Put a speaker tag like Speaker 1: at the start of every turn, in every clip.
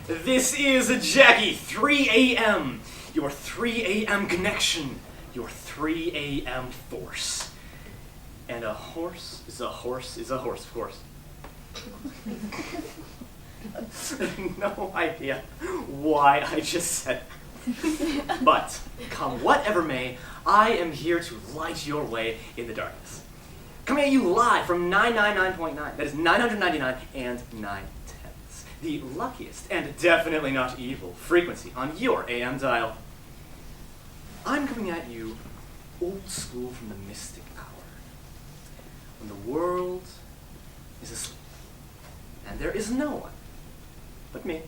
Speaker 1: This is Jackie, 3 a.m. Your 3 a.m. connection. Your 3 a.m. force. And a horse is a horse is a horse, of course. No idea why I just said that. But, come whatever may, I am here to light your way in the darkness. Coming at you live from 999.9, that is 999 and 9/10, the luckiest and definitely not evil frequency on your AM dial. I'm coming at you old school from the mystic hour, when the world is asleep, and there is no one but me,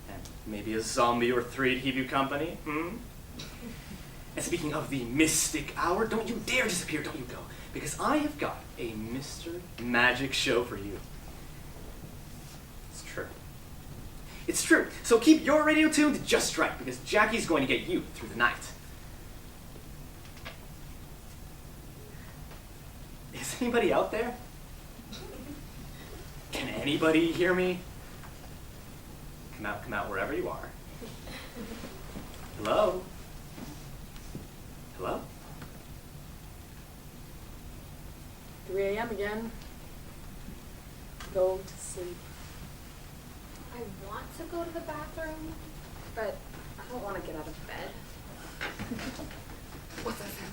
Speaker 1: and maybe a zombie or three to keep you company, And speaking of the mystic hour, don't you dare disappear, don't you go, because I have got a Mr. Magic show for you. It's true. It's true, so keep your radio tuned just right, because Jackie's going to get you through the night. Is anybody out there? Can anybody hear me? Come out wherever you are. Hello? Hello?
Speaker 2: 3 a.m. again. Go to sleep.
Speaker 3: I want to go to the bathroom, but I don't want to get out of bed. What's that sound?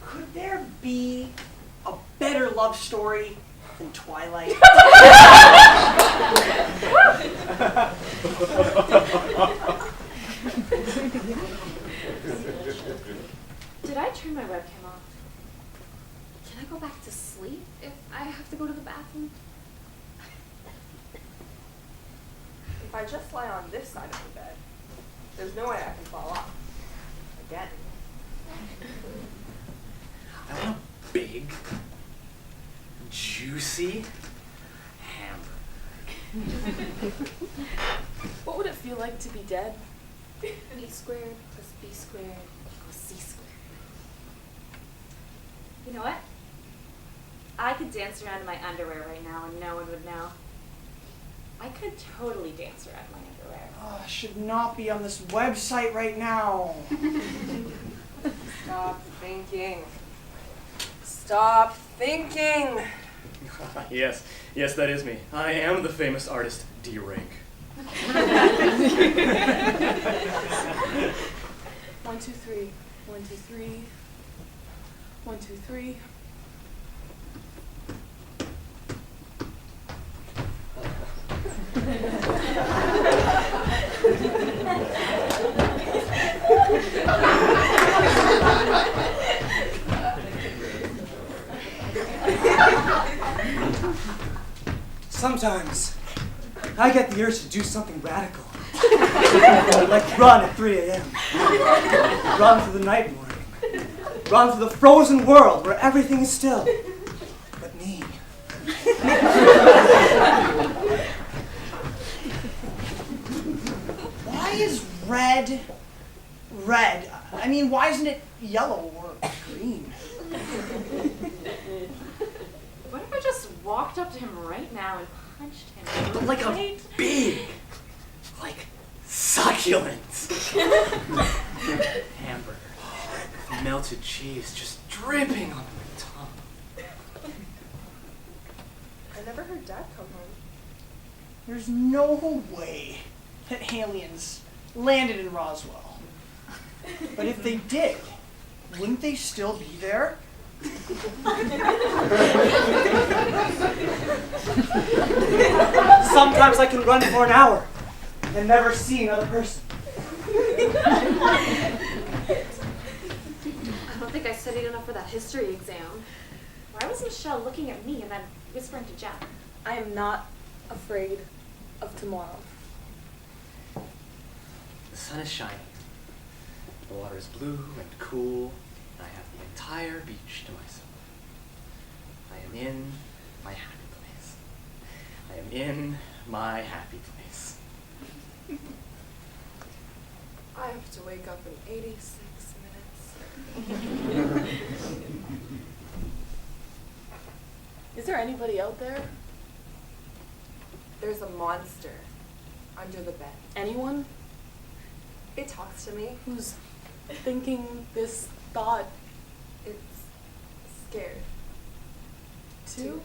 Speaker 4: Could there be a better love story than Twilight?
Speaker 3: Did I turn my webcam off? Can I go back to sleep if I have to go to the bathroom?
Speaker 5: If I just lie on this side of the bed, there's no way I can fall off. Again.
Speaker 1: I want a big, juicy hamburger.
Speaker 2: What would it feel like to be dead?
Speaker 3: A squared plus B squared equals C squared. You know what? I could dance around in my underwear right now and no one would know. I could totally dance around in my underwear.
Speaker 4: Oh, I should not be on this website right now.
Speaker 5: Stop thinking. Stop thinking.
Speaker 1: Yes, that is me. I am the famous artist D-Rank.
Speaker 2: 1, 2, 3. 1, 2, 3. 1, 2, 3.
Speaker 6: Sometimes I get the urge to do something radical. Like run at 3 a.m. Run through the night morning. Run through the frozen world where everything is still. But me.
Speaker 4: Why is red red? I mean, why isn't it yellow or green?
Speaker 3: What if I just walked up to him right now and punched him?
Speaker 1: But like a big, like succulent hamburger with melted cheese just dripping onto my tongue.
Speaker 5: I never heard Dad come home.
Speaker 4: There's no way that aliens landed in Roswell. But if they did, wouldn't they still be there?
Speaker 6: Sometimes I can run for an hour and never see another person.
Speaker 3: I don't think I studied enough for that history exam. Why was Michelle looking at me and then whispering to Jack?
Speaker 2: I am not afraid of tomorrow.
Speaker 1: The sun is shining. The water is blue and cool, and I have the entire beach to myself. I am in my happy place. I am in my happy place.
Speaker 5: I have to wake up in 86 minutes.
Speaker 2: Is there anybody out there?
Speaker 5: There's a monster.
Speaker 2: under the bed? Anyone
Speaker 5: It talks to me.
Speaker 2: who's thinking this thought
Speaker 5: It's scared.
Speaker 2: too?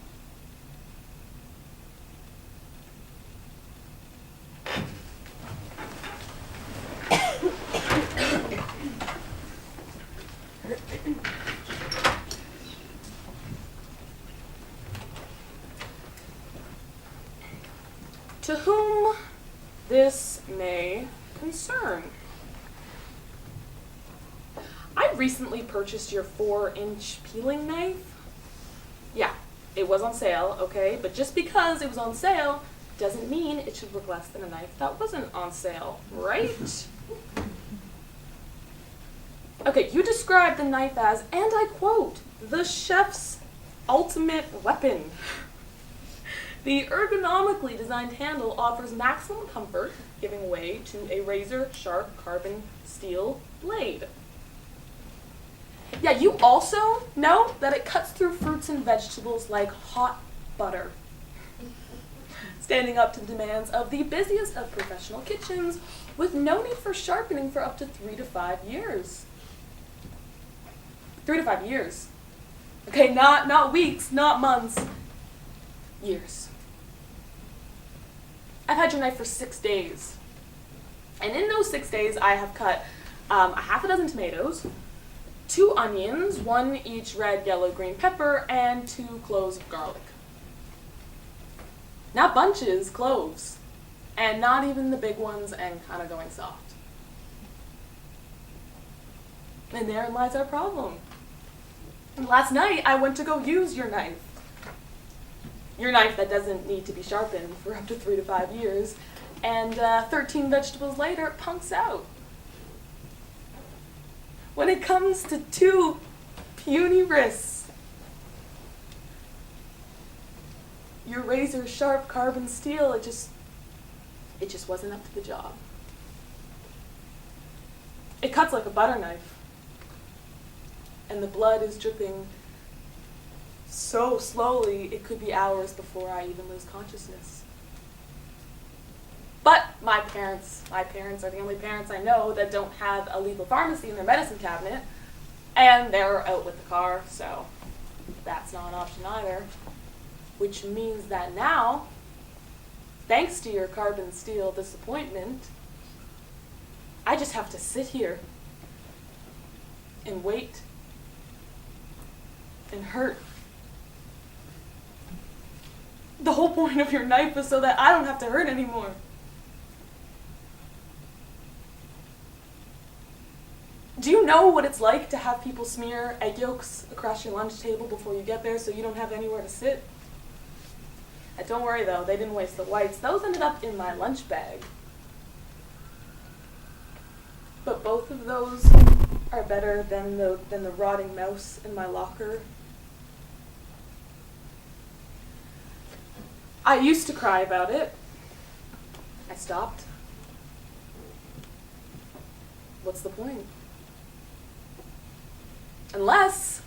Speaker 2: To whom this may concern. I recently purchased your 4-inch peeling knife. Yeah, it was on sale, okay? But just because it was on sale doesn't mean it should look less than a knife that wasn't on sale, right? Okay, you described the knife as, and I quote, the chef's ultimate weapon. The ergonomically designed handle offers maximum comfort, giving way to a razor-sharp carbon steel blade. Yeah, you also know that it cuts through fruits and vegetables like hot butter, standing up to the demands of the busiest of professional kitchens with no need for sharpening for up to 3 to 5 years. 3 to 5 years. Okay, not weeks, not months, years. I've had your knife for 6 days. And in those 6 days, I have cut a half a dozen tomatoes, 2 onions, 1 each red, yellow, green pepper, and 2 cloves of garlic. Not bunches, cloves. And not even the big ones and kind of going soft. And therein lies our problem. And last night, I went to go use your knife. Your knife that doesn't need to be sharpened for up to 3 to 5 years, and 13 vegetables later, it punks out. When it comes to 2 puny wrists, your razor-sharp carbon steel, it just wasn't up to the job. It cuts like a butter knife, and the blood is dripping so slowly, it could be hours before I even lose consciousness. But my parents are the only parents I know that don't have a legal pharmacy in their medicine cabinet, and they're out with the car, so that's not an option either. Which means that now, thanks to your carbon steel disappointment, I just have to sit here and wait and hurt. The whole point of your knife is so that I don't have to hurt anymore. Do you know what it's like to have people smear egg yolks across your lunch table before you get there so you don't have anywhere to sit? Don't worry though, they didn't waste the whites. Those ended up in my lunch bag. But both of those are better than the rotting mouse in my locker. I used to cry about it. I stopped. What's the point? Unless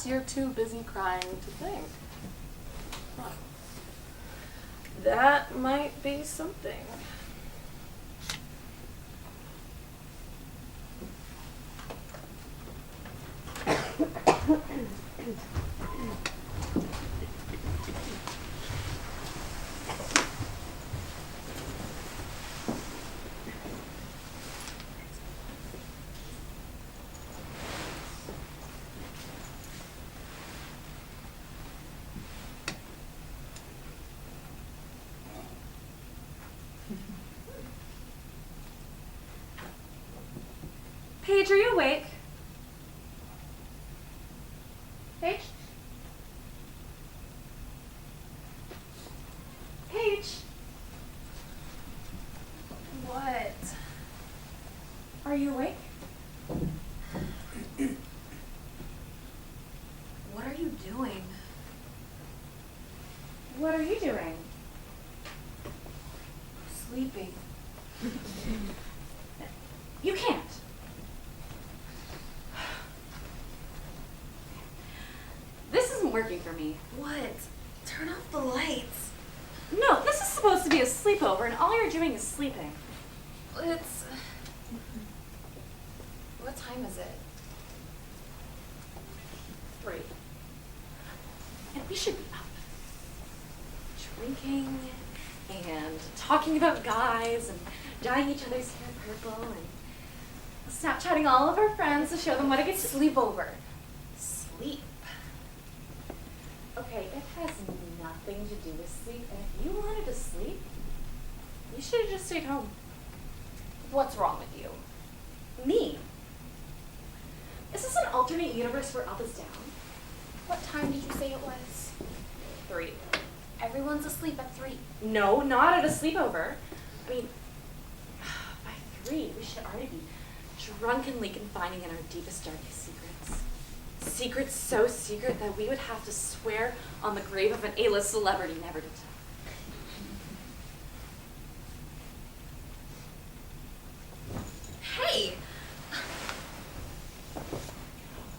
Speaker 2: you're too busy crying to think. Huh. That might be something.
Speaker 3: Paige, are you awake? Paige? Paige?
Speaker 2: What?
Speaker 3: Are you awake?
Speaker 2: What are you doing?
Speaker 3: What are you doing?
Speaker 2: Sleeping.
Speaker 3: You can't. This isn't working for me.
Speaker 2: What? Turn off the lights.
Speaker 3: No, this is supposed to be a sleep sleepover and all you're doing is sleeping.
Speaker 5: It's... What time is it?
Speaker 3: 3. And we should be up. Drinking and talking about guys and dyeing each other's hair purple and Snapchatting all of our friends to show them what a good sleepover.
Speaker 5: Sleep.
Speaker 3: Okay, it has nothing to do with sleep, and if you wanted to sleep, you should have just stayed home.
Speaker 5: What's wrong with you?
Speaker 3: Me? Is this an alternate universe where up is down?
Speaker 5: What time did you say it was?
Speaker 3: 3.
Speaker 5: Everyone's asleep at 3.
Speaker 3: No, not at a sleepover. I mean, by 3, we should already be drunkenly confiding in our deepest, darkest secrets. Secrets so secret that we would have to swear on the grave of an A-list celebrity never to tell. Hey!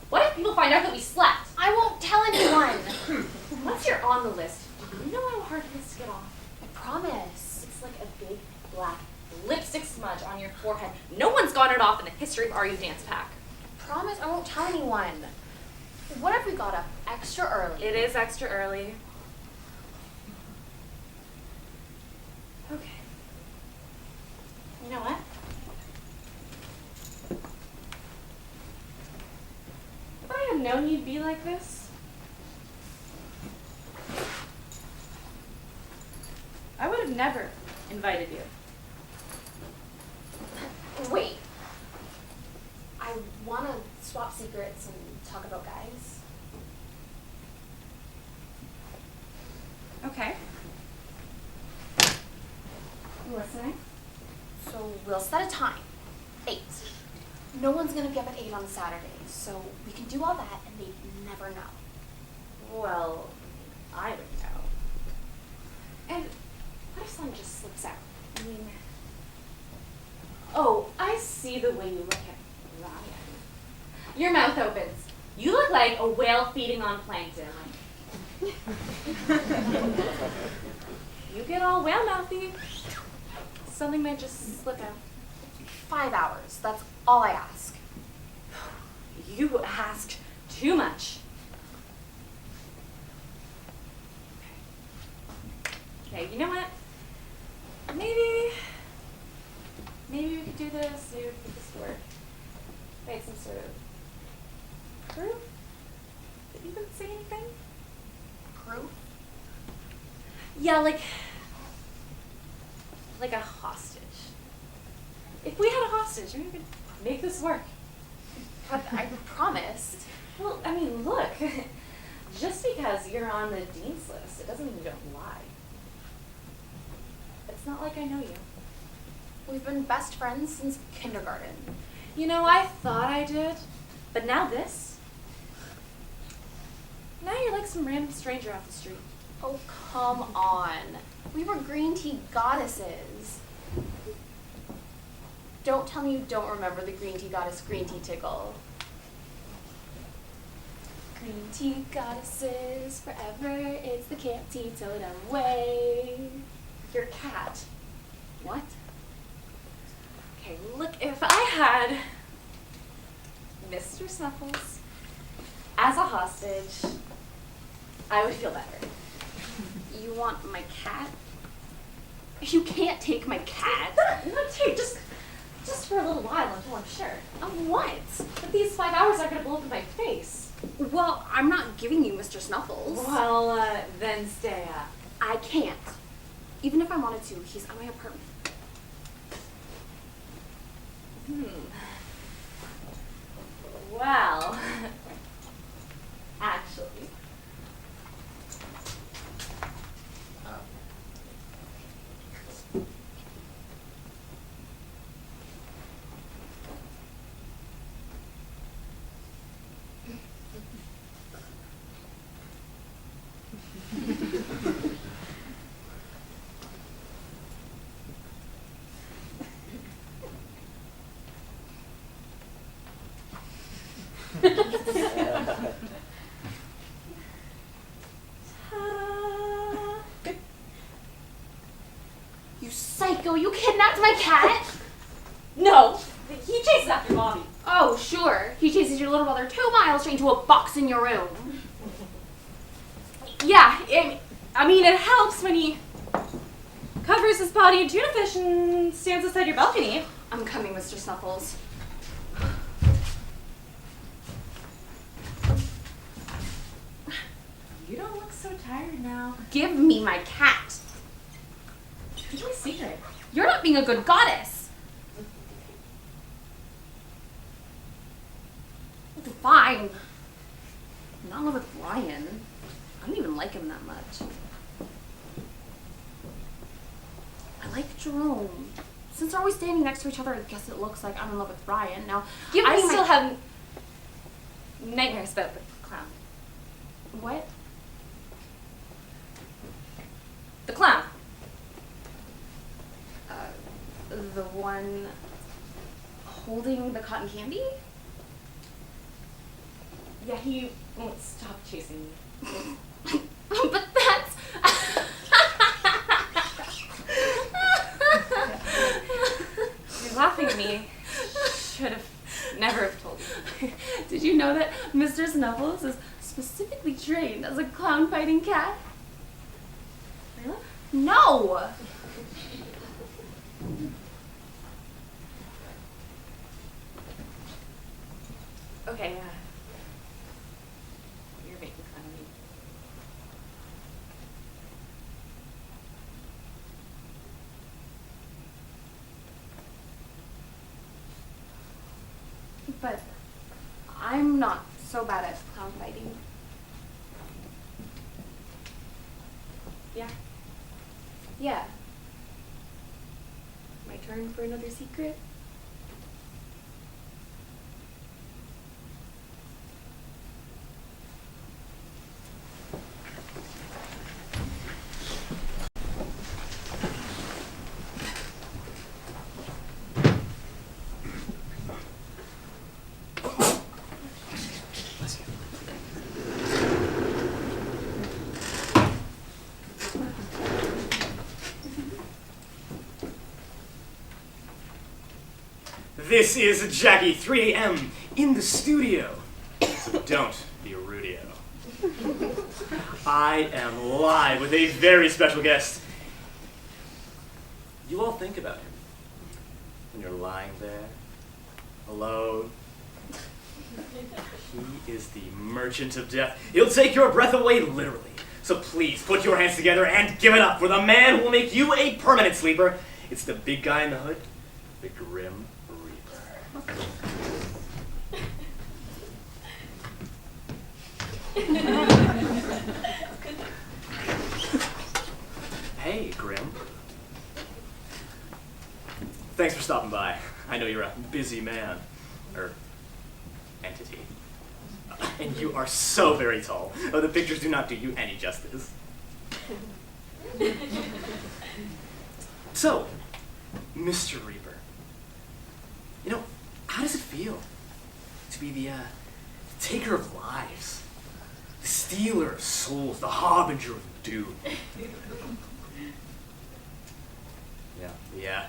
Speaker 3: What if people find out that we slept?
Speaker 5: I won't tell anyone.
Speaker 3: Once you're on the list, you know how hard it is to get off.
Speaker 5: I promise.
Speaker 3: It's like a big black lipstick smudge on your forehead. No one's gotten it off in the history of RU Dance Pack.
Speaker 5: Promise I won't tell anyone. What if we got up extra early?
Speaker 3: It is extra early. Okay. You know what? If I had known you'd be like this, I would have never invited you.
Speaker 5: Wait. I want to swap secrets and talk about guys.
Speaker 3: Okay. You listening?
Speaker 5: So we'll set a time. 8. No one's going to be up at 8 on Saturday, so we can do all that and they'd never know.
Speaker 3: Well, I would know. And what if someone just slips out? I mean, oh, I see the way you look at Ryan. Your mouth opens. You look like a whale feeding on plankton. You get all whale mouthy. Something might just slip out.
Speaker 5: 5 hours. That's all I ask.
Speaker 3: You asked too much. Okay, you know what? Maybe we could do this, see if this would work. Make some sort of proof that you didn't say anything.
Speaker 5: Proof?
Speaker 3: Yeah, like a hostage. If we had a hostage, we could make this work.
Speaker 5: But I promised.
Speaker 3: Well, I mean, look, just because you're on the dean's list, it doesn't mean you don't lie. It's not like I know you.
Speaker 5: We've been best friends since kindergarten.
Speaker 3: You know, I thought I did, but now this? Now you're like some random stranger off the street.
Speaker 5: Oh, come on. We were green tea goddesses. Don't tell me you don't remember the green tea goddess green tea tickle. Green tea goddesses forever, it's the camp tea totem way.
Speaker 3: Your cat. What? Okay, look, if I had Mr. Snuffles as a hostage, I would feel better.
Speaker 5: You want my cat? You can't take my cat.
Speaker 3: Not take, just for a little while until I'm sure.
Speaker 5: Of what?
Speaker 3: But these 5 hours are gonna blow up in my face.
Speaker 5: Well, I'm not giving you Mr. Snuffles.
Speaker 3: Well, then stay up.
Speaker 5: I can't. Even if I wanted to, he's at my apartment.
Speaker 3: Well, actually.
Speaker 5: You psycho, you kidnapped my cat?
Speaker 3: No, he chases after Bobby.
Speaker 5: Oh, sure. He chases your little brother 2 miles straight into a box in your room.
Speaker 3: Yeah, I mean, it helps when he covers his body in tuna fish and stands outside your balcony.
Speaker 5: I'm coming, Mr. Snuffles.
Speaker 3: You don't look so tired now.
Speaker 5: Give me my cat.
Speaker 3: Keep my secret.
Speaker 5: You're not being a good goddess. Fine. I'm not in love with Bryan. I don't even like him that much. I like Jerome. Since they're always standing next to each other, I guess it looks like I'm in love with Bryan. Now,
Speaker 3: I still have nightmares about the clown.
Speaker 5: What?
Speaker 3: The clown.
Speaker 5: The one holding the cotton candy?
Speaker 3: Yeah, he won't stop chasing me.
Speaker 5: But that's...
Speaker 3: You're laughing at me. Should have never have told you.
Speaker 5: Did you know that Mr. Snuffles is specifically trained as a clown fighting cat?
Speaker 3: Really?
Speaker 5: No!
Speaker 3: Okay, you're making fun of me.
Speaker 5: But I'm not so bad at clown fighting.
Speaker 3: Yeah.
Speaker 5: Yeah. My turn for another secret?
Speaker 1: This is Jackie, 3 a.m. in the studio. So don't be a rudio. I am live with a very special guest. You all think about him when you're lying there, alone. He is the merchant of death. He'll take your breath away, literally. So please, put your hands together and give it up for the man who will make you a permanent sleeper. It's the big guy in the hood, the Grim Reaper. Hey, Grim. Thanks for stopping by. I know you're a busy man. Or entity. And you are so very tall. Oh, the pictures do not do you any justice. So, Mr. Reaper, you know, how does it feel to be the taker of lives, the stealer of souls, the harbinger of doom? Yeah.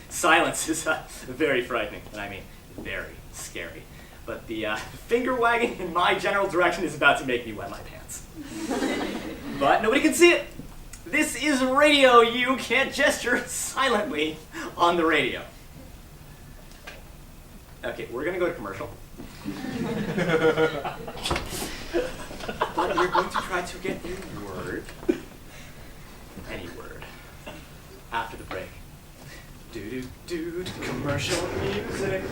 Speaker 1: Silence is very frightening, and I mean very scary. But the finger wagging in my general direction is about to make me wet my pants. But nobody can see it. This is radio. You can't gesture silently on the radio. Okay, we're gonna go to commercial. But you're going to try to get a word, any word, after the break. Do commercial music.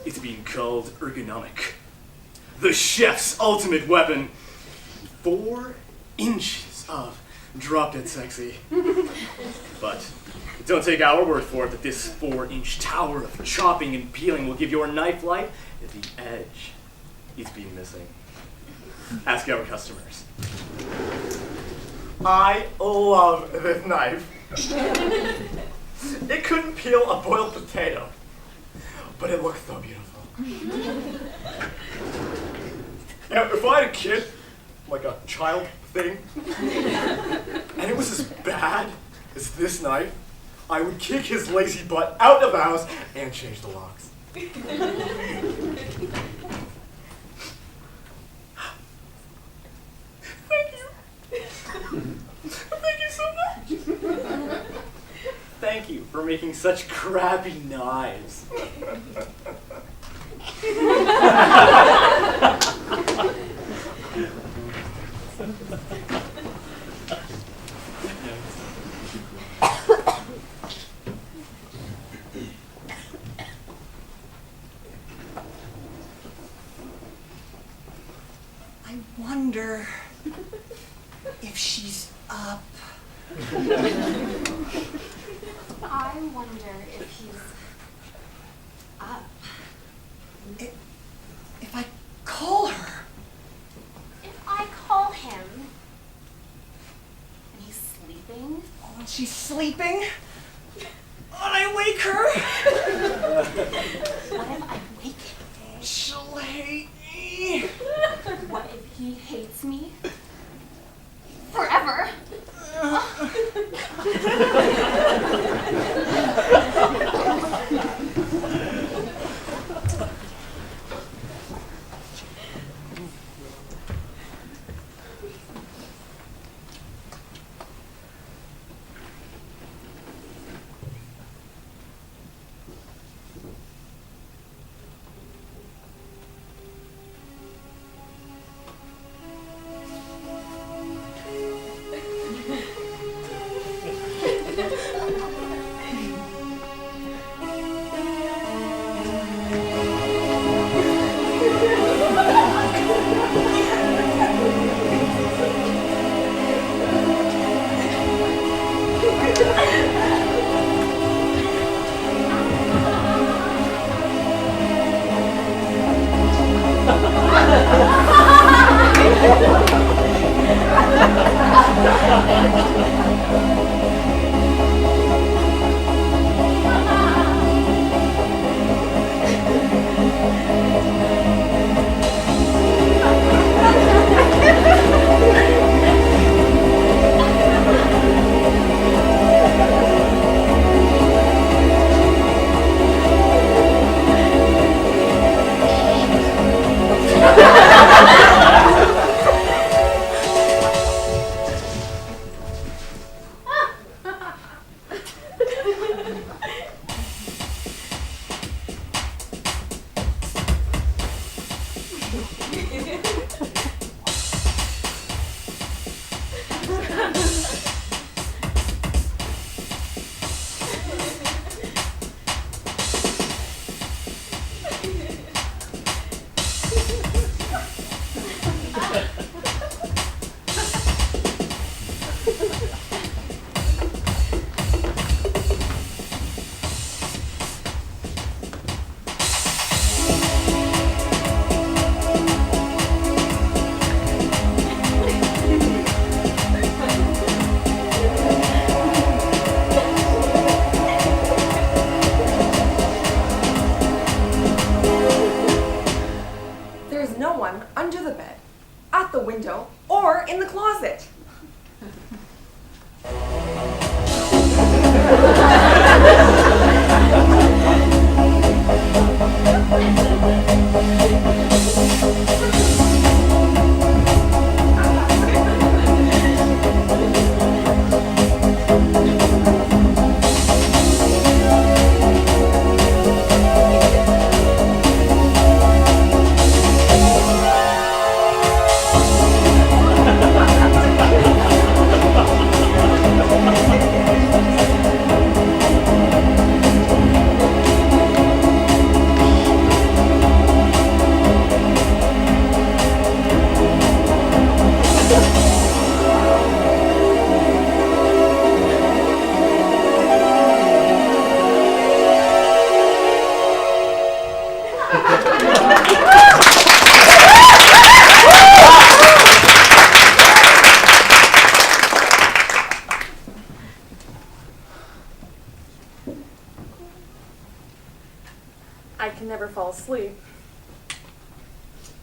Speaker 1: It's being called ergonomic. The chef's ultimate weapon. 4 inches of drop dead sexy. But don't take our word for it that this 4-inch tower of chopping and peeling will give your knife light the edge it's been missing. Ask our customers. I love this knife. It couldn't peel a boiled potato, but it looks so beautiful. Now, if I had a kid,
Speaker 7: like a child thing. And it was as bad as this night. I would kick his lazy butt out of the house and change the locks.
Speaker 1: Thank you. Thank you so much. Thank you for making such crappy knives.
Speaker 4: I wonder if she's up.
Speaker 5: I wonder if he's up.
Speaker 4: If I call her.
Speaker 5: If I call him and he's sleeping.
Speaker 4: Oh, and she's sleeping? And I wake her?
Speaker 5: What if I wake him?
Speaker 4: She'll hate me.
Speaker 5: What if he hates me? Forever.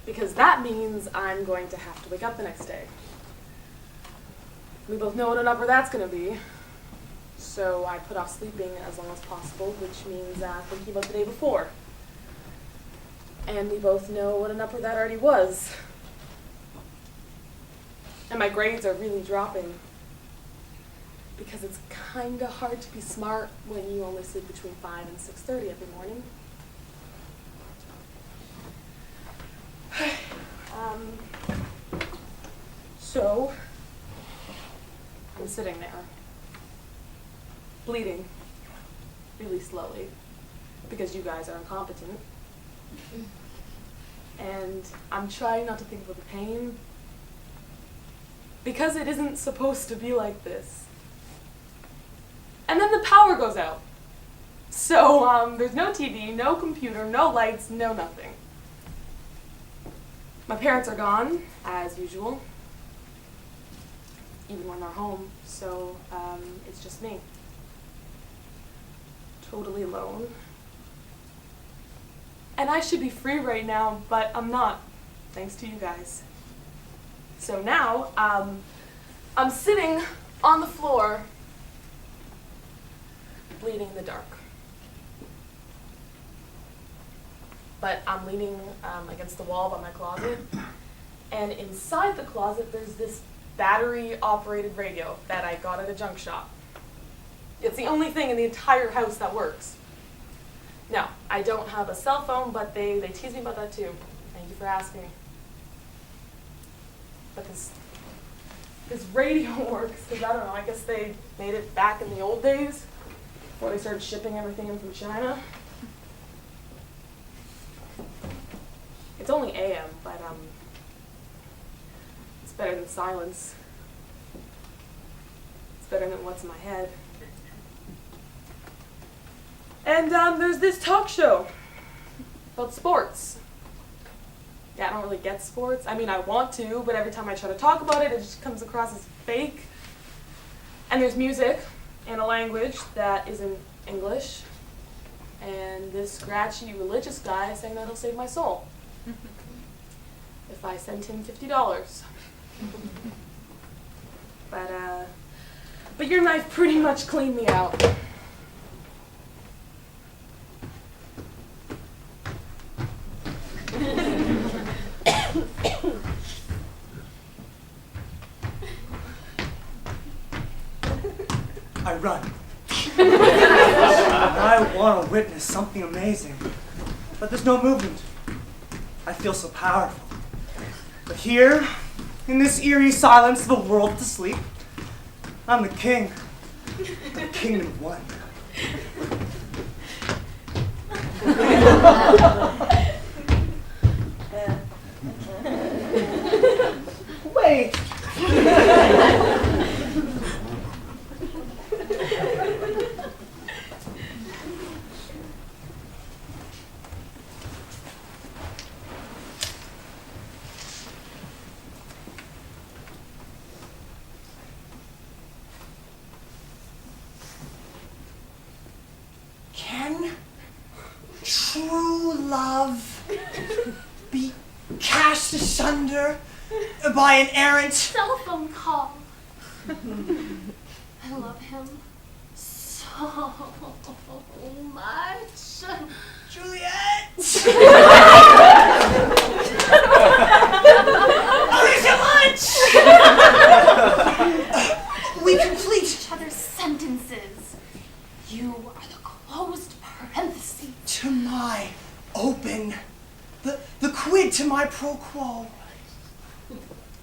Speaker 2: Because that means I'm going to have to wake up the next day. We both know what an upper that's going to be. So I put off sleeping as long as possible, which means thinking about the day before. And we both know what an upper that already was. And my grades are really dropping. Because it's kind of hard to be smart when you only sleep between 5 and 6:30 every morning. So, I'm sitting there, bleeding really slowly because you guys are incompetent. And I'm trying not to think about the pain because it isn't supposed to be like this. And then the power goes out. So there's no TV, no computer, no lights, no nothing. My parents are gone, as usual, even when they're home, so it's just me. Totally alone. And I should be free right now, but I'm not, thanks to you guys. So now, I'm sitting on the floor, bleeding in the dark. But I'm leaning against the wall by my closet, and inside the closet there's this battery-operated radio that I got at a junk shop. It's the only thing in the entire house that works. Now, I don't have a cell phone, but they tease me about that too. Thank you for asking. But this radio works, because I don't know, I guess they made it back in the old days, before they started shipping everything in from China. It's only AM, but it's better than silence. It's better than what's in my head. And there's this talk show about sports. Yeah, I don't really get sports. I mean, I want to, but every time I try to talk about it, it just comes across as fake. And there's music in a language that isn't English. And this scratchy religious guy is saying that he'll save my soul if I send him $50. But your knife pretty much cleaned me out.
Speaker 6: I run. I want to witness something amazing, but there's no movement. I feel so powerful. But here, in this eerie silence of a world asleep, I'm the king. The kingdom of one. Wait!
Speaker 4: Can true love be cast asunder by an errant
Speaker 5: Telephone call. I love him so much.
Speaker 4: Juliet? Oh, there's so much! We complete
Speaker 5: Each other's sentences. You are the closed parentheses.
Speaker 4: to my open, the quid to my pro quo.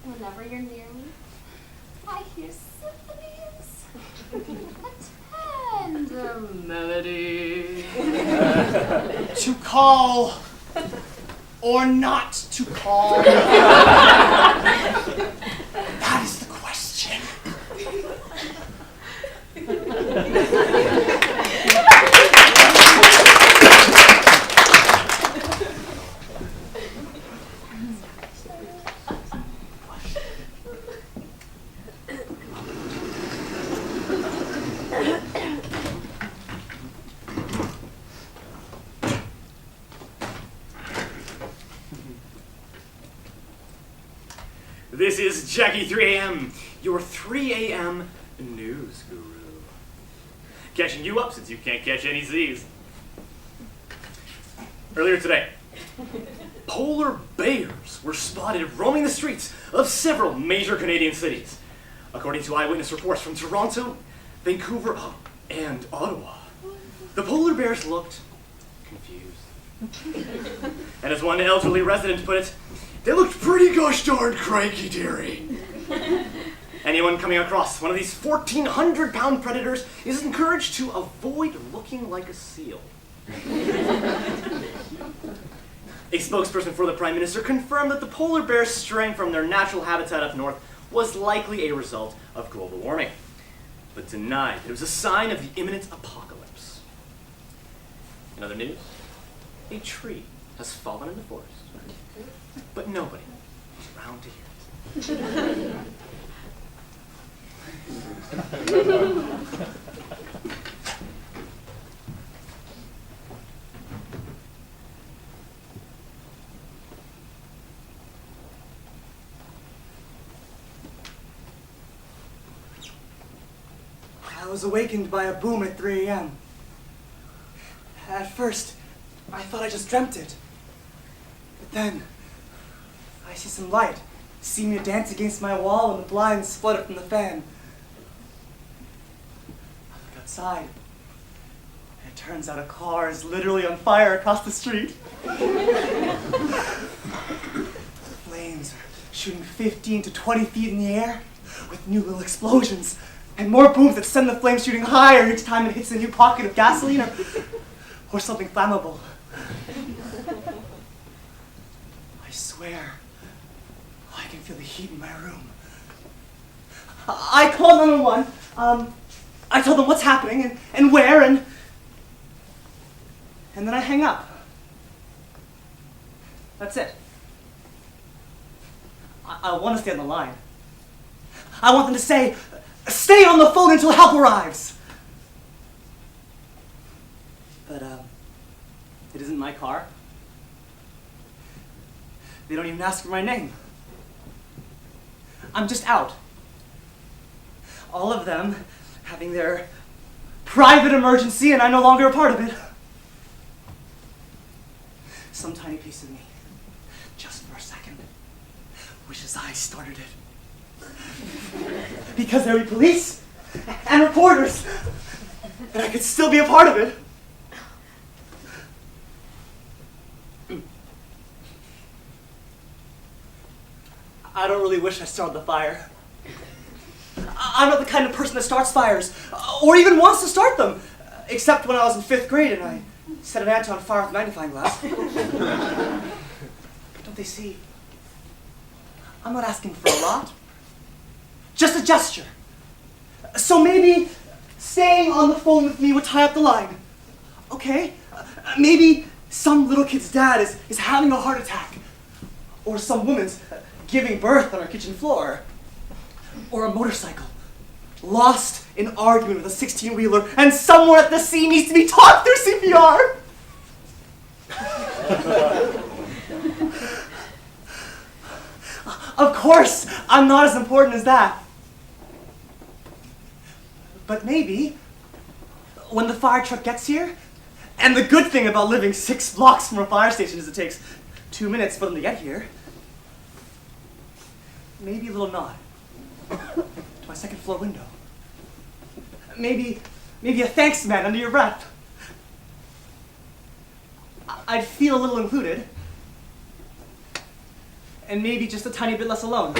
Speaker 5: Whenever you're near me, I hear symphonies. A tender melody.
Speaker 4: To call or not to call. That is the question.
Speaker 1: This is Jackie 3 a.m., your 3 a.m. news guru. Catching you up since you can't catch any Z's. Earlier today, polar bears were spotted roaming the streets of several major Canadian cities, according to eyewitness reports from Toronto, Vancouver, and Ottawa. The polar bears looked confused. And as one elderly resident put it, they looked pretty gosh darn cranky, dearie. Anyone coming across one of these 1,400-pound predators is encouraged to avoid looking like a seal. A spokesperson for the Prime Minister confirmed that the polar bears straying from their natural habitat up north was likely a result of global warming, but denied that it was a sign of the imminent apocalypse. In other news, a tree has fallen in the forest, but nobody is around to hear it.
Speaker 6: I was awakened by a boom at 3 a.m. At first, I thought I just dreamt it. But then, I see some light seeming to dance against my wall and the blinds splutter from the fan. I look outside, and it turns out a car is literally on fire across the street. Flames are shooting 15 to 20 feet in the air with new little explosions. And more booms that send the flames shooting higher each time it hits a new pocket of gasoline or something flammable. I swear, I can feel the heat in my room. I called 911. I told them what's happening and where, and then I hang up. That's it. I want to stay on the line. I want them to say, "Stay on the phone until help arrives." But, it isn't my car. They don't even ask for my name. I'm just out. All of them having their private emergency, and I'm no longer a part of it. Some tiny piece of me, just for a second, wishes I started it. Because there would be police and reporters, and I could still be a part of it. I don't really wish I started the fire. I'm not the kind of person that starts fires, or even wants to start them, except when I was in 5th grade and I set an ant on fire with a magnifying glass. But don't they see? I'm not asking for a lot. Just a gesture. So maybe staying on the phone with me would tie up the line. Okay? Maybe some little kid's dad is having a heart attack. Or some woman's giving birth on our kitchen floor. Or a motorcycle lost in argument with a 16-wheeler and someone at the scene needs to be taught through CPR. Of course, I'm not as important as that. But maybe, when the fire truck gets here, and the good thing about living 6 blocks from a fire station is it takes 2 minutes for them to get here, maybe a little nod to my 2nd floor window. Maybe a thanks man under your breath. I'd feel a little included. And maybe just a tiny bit less alone.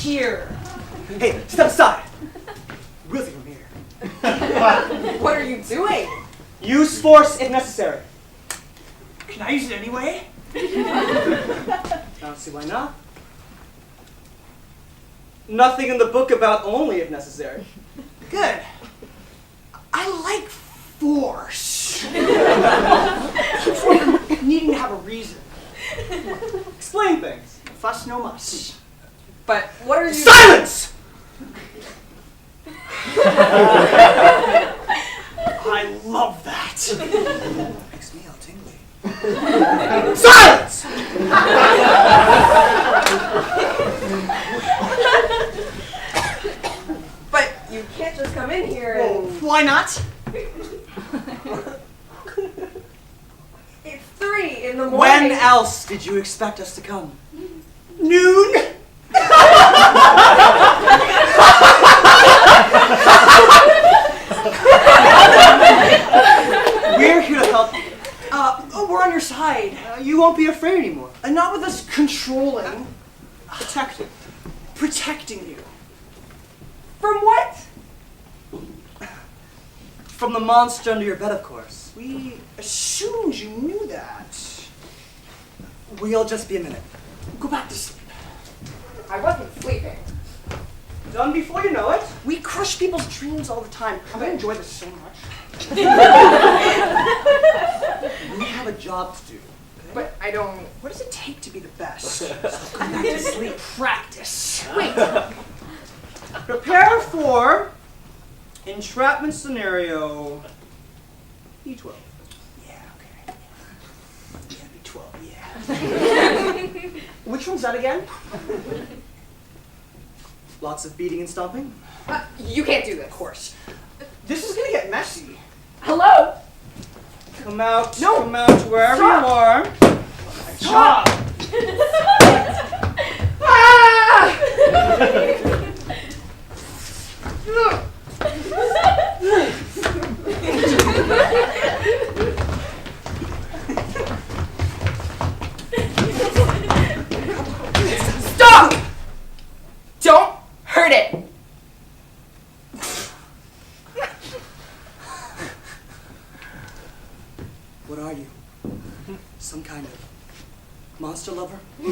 Speaker 4: here.
Speaker 6: Hey, step aside. Really from here.
Speaker 2: What are you doing?
Speaker 6: Use force if necessary.
Speaker 4: Can I use it anyway?
Speaker 6: I don't see why not. Nothing in the book about only if necessary.
Speaker 4: Good. I like force. Keeps one from needing to have a reason.
Speaker 6: Explain things.
Speaker 4: Fuss no muss.
Speaker 2: But what are you?
Speaker 6: Silence!
Speaker 4: I love that.
Speaker 6: Makes me all tingly. Silence!
Speaker 2: But you can't just come in here and.
Speaker 4: Why not?
Speaker 2: It's 3 in the morning.
Speaker 6: When else did you expect us to come?
Speaker 4: Noon?
Speaker 6: We're here to help you.
Speaker 4: We're on your side.
Speaker 6: You won't be afraid anymore.
Speaker 4: And not with us controlling,
Speaker 6: Protected.
Speaker 4: protecting you.
Speaker 2: From what?
Speaker 6: From the monster under your bed, of course.
Speaker 4: We assumed you knew that.
Speaker 6: We'll just be a minute.
Speaker 4: Go back to sleep.
Speaker 2: I wasn't sleeping.
Speaker 6: Done before you know it.
Speaker 4: We crush people's dreams all the time. I'm gonna enjoy this so much.
Speaker 6: We have a job to do.
Speaker 2: But I don't.
Speaker 4: What does it take to be the best?
Speaker 6: Go back to sleep.
Speaker 4: Practice.
Speaker 2: Wait.
Speaker 6: Prepare for entrapment scenario B12.
Speaker 4: Yeah, okay. Yeah, B12, yeah. Which one's that again?
Speaker 6: Lots of beating and stomping.
Speaker 2: You can't do this.
Speaker 4: Of course. This is gonna get messy.
Speaker 2: Hello?
Speaker 6: Come out.
Speaker 2: No.
Speaker 6: Come out wherever
Speaker 2: Stop.
Speaker 6: you are.
Speaker 4: Job.
Speaker 2: Stop! Don't hurt it.
Speaker 6: What are you? Some kind of monster lover?
Speaker 4: No!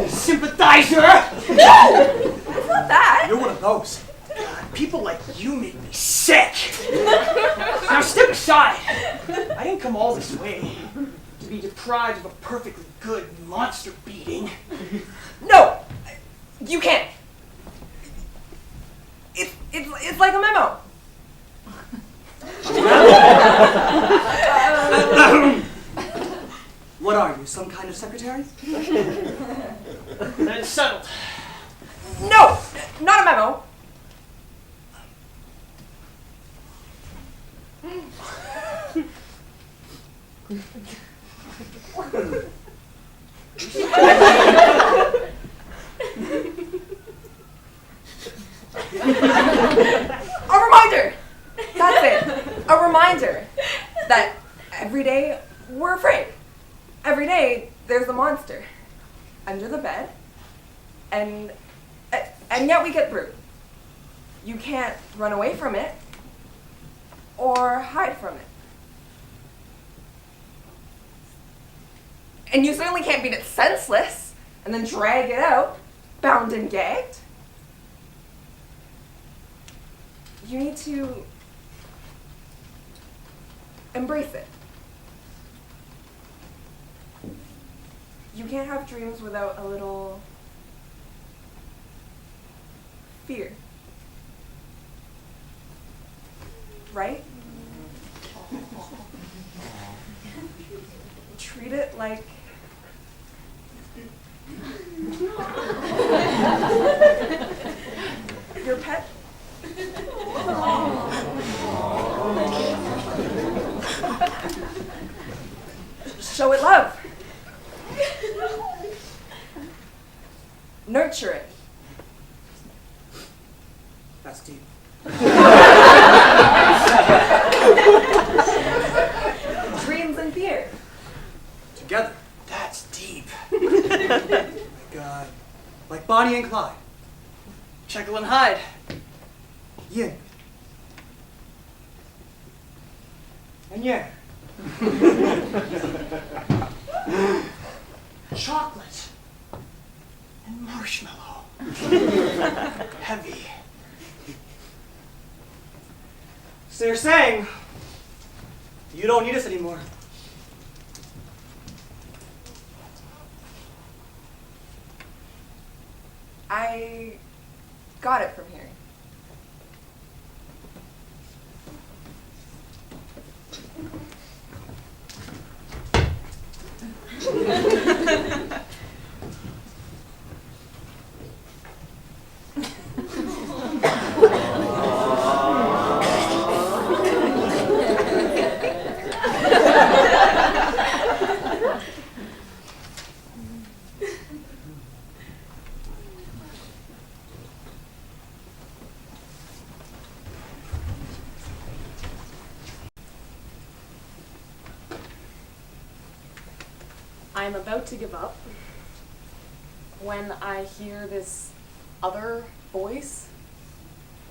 Speaker 4: Sympathizer!
Speaker 2: It's not that.
Speaker 6: You're one of those.
Speaker 4: God, people like you make me sick. Now step aside. I didn't come all this way to be deprived of a perfectly good monster beating.
Speaker 2: No! You can't. It's like a memo.
Speaker 6: What are you? Some kind of secretary?
Speaker 4: Then it's settled.
Speaker 2: No! Not a memo. A reminder! That's it. A reminder that every day we're afraid. Every day there's a monster under the bed, and yet we get through. You can't run away from it or hide from it. And you certainly can't beat it senseless and then drag it out, bound and gagged. You need to embrace it. You can't have dreams without a little fear. Right? Treat it like your pet. Show it love. Nurture it.
Speaker 6: That's deep.
Speaker 2: Dreams and fear.
Speaker 6: Together.
Speaker 4: That's deep.
Speaker 6: Oh my God. and Clyde.
Speaker 4: Jekyll and Hyde.
Speaker 6: Yin. And yang.
Speaker 4: Chocolate. And marshmallow. Heavy.
Speaker 6: So you're saying you don't need us anymore?
Speaker 8: I got it from here.
Speaker 2: I'm about to give up when I hear this other voice.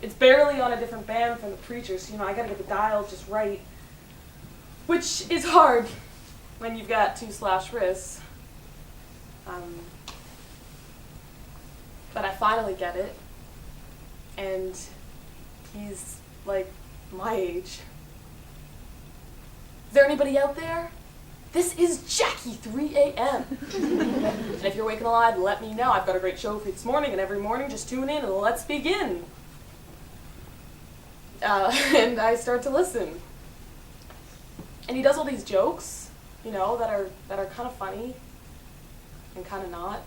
Speaker 2: It's barely on a different band from the preacher, so I gotta get the dial just right, which is hard when you've got 2 slash wrists. But I finally get it, and he's like my age. Is there anybody out there? This is Jackie, 3 a.m. And if you're waking alive, let me know. I've got a great show for you this morning, and every morning just tune in and let's begin. And I start to listen. And he does all these jokes, that are kind of funny and kind of not.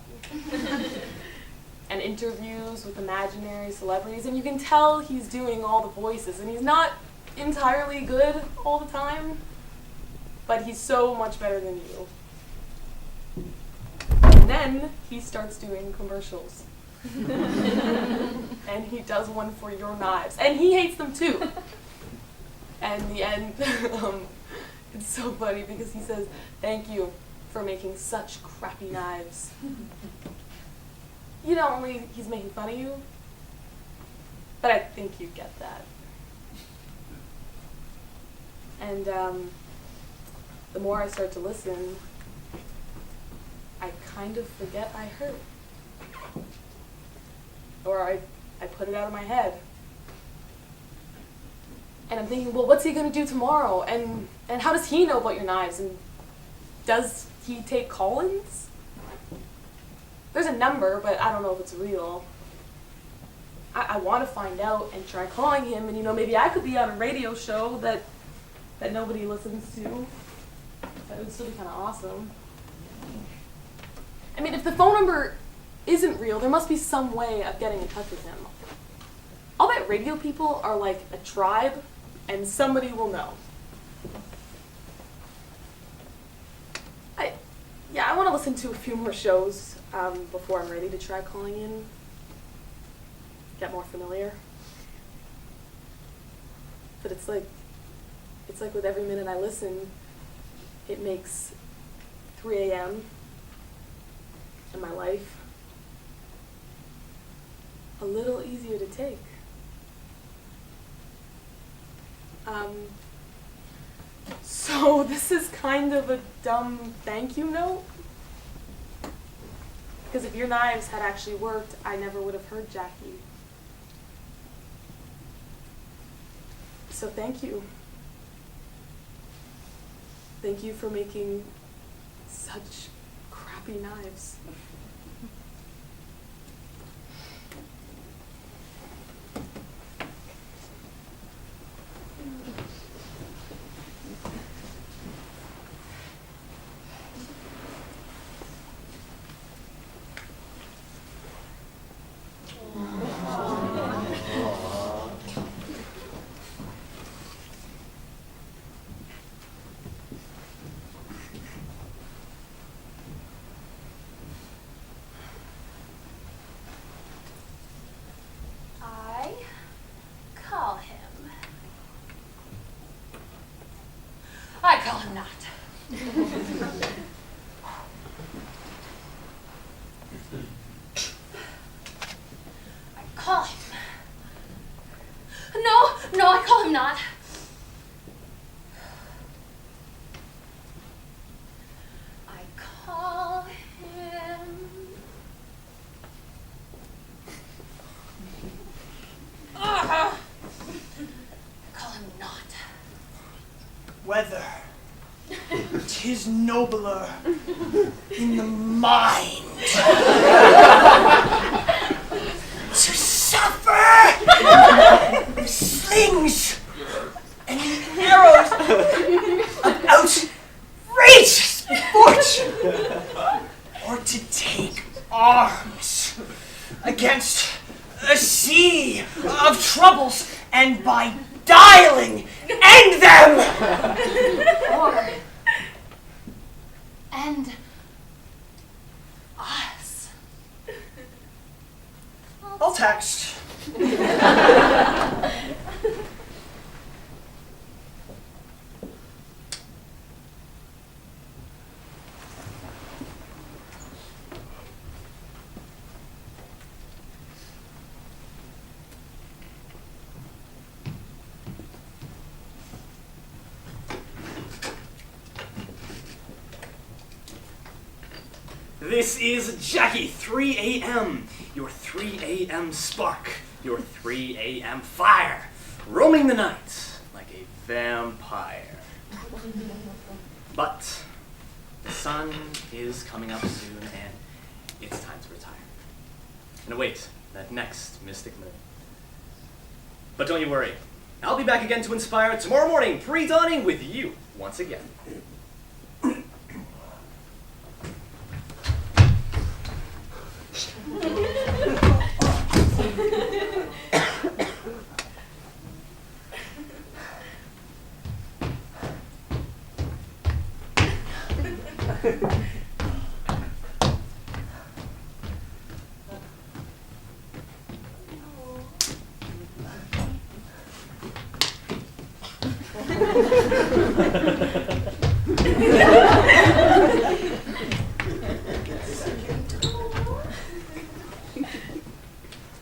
Speaker 2: And interviews with imaginary celebrities, and you can tell he's doing all the voices, and he's not entirely good all the time. But he's so much better than you. And then he starts doing commercials. And he does one for your knives. And he hates them too. And in the end, it's so funny because he says, "Thank you for making such crappy knives." Only he's making fun of you. But I think you get that. And, the more I start to listen, I kind of forget I heard. Or I put it out of my head. And I'm thinking, well, what's he going to do tomorrow? And how does he know about your knives? And does he take call-ins? There's a number, but I don't know if it's real. I want to find out and try calling him, and maybe I could be on a radio show that nobody listens to. That would still be kind of awesome. I mean, if the phone number isn't real, there must be some way of getting in touch with him. I'll bet radio people are like a tribe, and somebody will know. I want to listen to a few more shows before I'm ready to try calling in. Get more familiar. But it's like with every minute I listen, it makes 3 a.m. in my life a little easier to take. So this is kind of a dumb thank you note. Because if your knives had actually worked, I never would have heard Jackie. So thank you. Thank you for making such crappy knives.
Speaker 3: I call him not.
Speaker 5: No, I call him not. I call him... I call him not.
Speaker 4: Whether 'tis nobler in the mind to suffer with slings and arrows of outrageous fortune, or to take arms against a sea of troubles and by dialing end them.
Speaker 5: Or end us.
Speaker 4: I'll text.
Speaker 1: This is Jackie, 3 a.m., your 3 a.m. spark, your 3 a.m. fire, roaming the night like a vampire. But the sun is coming up soon, and it's time to retire and await that next mystic moon. But don't you worry, I'll be back again to inspire tomorrow morning, pre-dawning with you once again.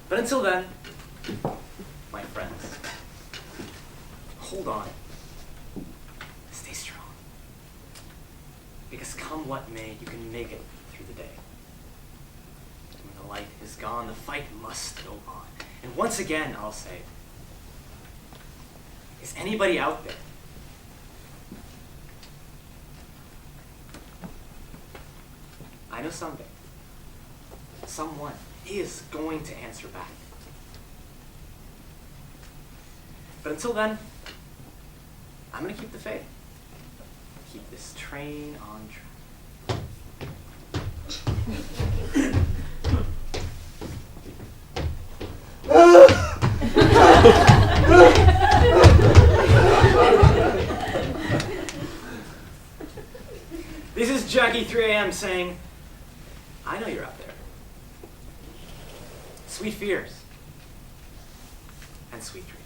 Speaker 1: But until then, my friends, hold on. Stay strong. Because come what may, you can make it through the day. When the light is gone, the fight must go on. And once again, I'll say, is anybody out there? I know someday, someone is going to answer back. But until then, I'm going to keep the faith. Keep this train on track. This is Jackie 3 a.m. saying, I know you're out there. Sweet fears and sweet dreams.